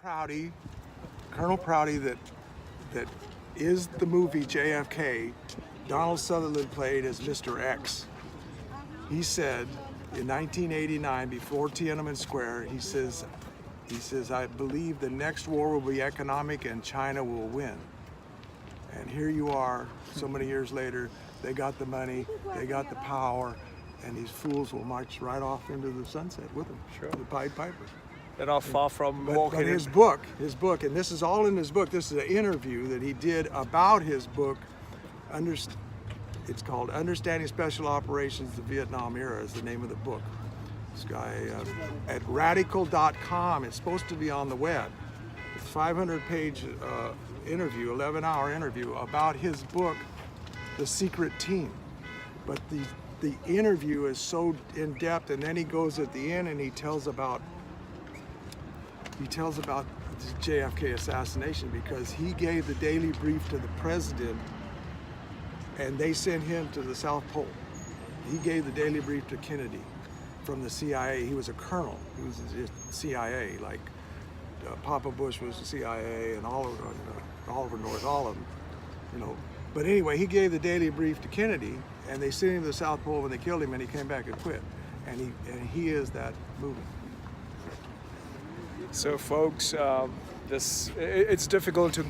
Colonel Prouty that is the movie JFK, Donald Sutherland played as Mr. X. He said in 1989, before Tiananmen Square, he says, I believe the next war will be economic and China will win. And here you are, so many years later, they got the money, they got the power, and these fools will march right off into the sunset with them, Sure. the Pied Piper. They're not far from walking. But his book, and this is all in his book, this is an interview that he did about his book, it's called Understanding Special Operations, the Vietnam Era is the name of the book. This guy at radical.com, it's supposed to be on the web. It's 500-page interview, 11-hour interview about his book, The Secret Team. But the interview is so in-depth, and then he goes at the end and he tells about the JFK assassination, because he gave the daily brief to the president and they sent him to the South Pole. He gave the daily brief to Kennedy from the CIA. He was a colonel. He was CIA, like Papa Bush was the CIA, and Oliver North, all of them, you know. But anyway, he gave the daily brief to Kennedy, and they sent him to the South Pole when they killed him, and he came back and quit. And he is that movement. So, folks, it's difficult to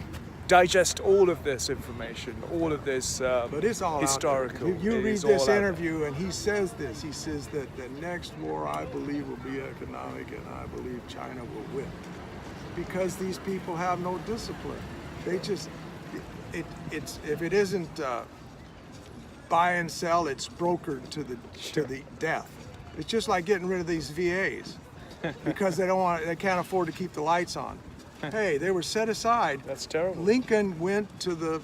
digest all of this information, all of this but it's all historical. Out there. You read this interview, and he says this. He says that the next war, I believe, will be economic, and I believe China will win, because these people have no discipline. They just, if it isn't buy and sell, it's brokered to the death. It's just like getting rid of these VAs because they can't afford to keep the lights on. Hey, they were set aside. That's terrible. Lincoln went to the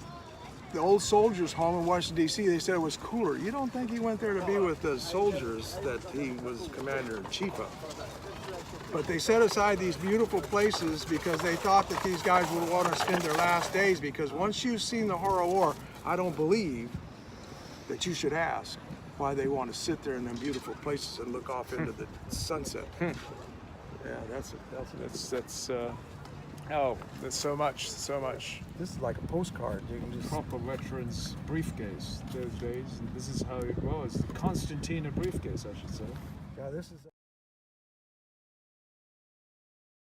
old soldiers' home in Washington, D.C. They said it was cooler. You don't think he went there to be with the soldiers that he was commander-in-chief of. But they set aside these beautiful places because they thought that these guys would want to spend their last days, because once you've seen the horror of war, I don't believe that you should ask why they want to sit there in them beautiful places and look off into the sunset. Yeah, that's oh, there's so much. This is like a postcard. You can just Proper veteran's briefcase those days, and this is how it was. The Constantina briefcase, I should say. Yeah, this is.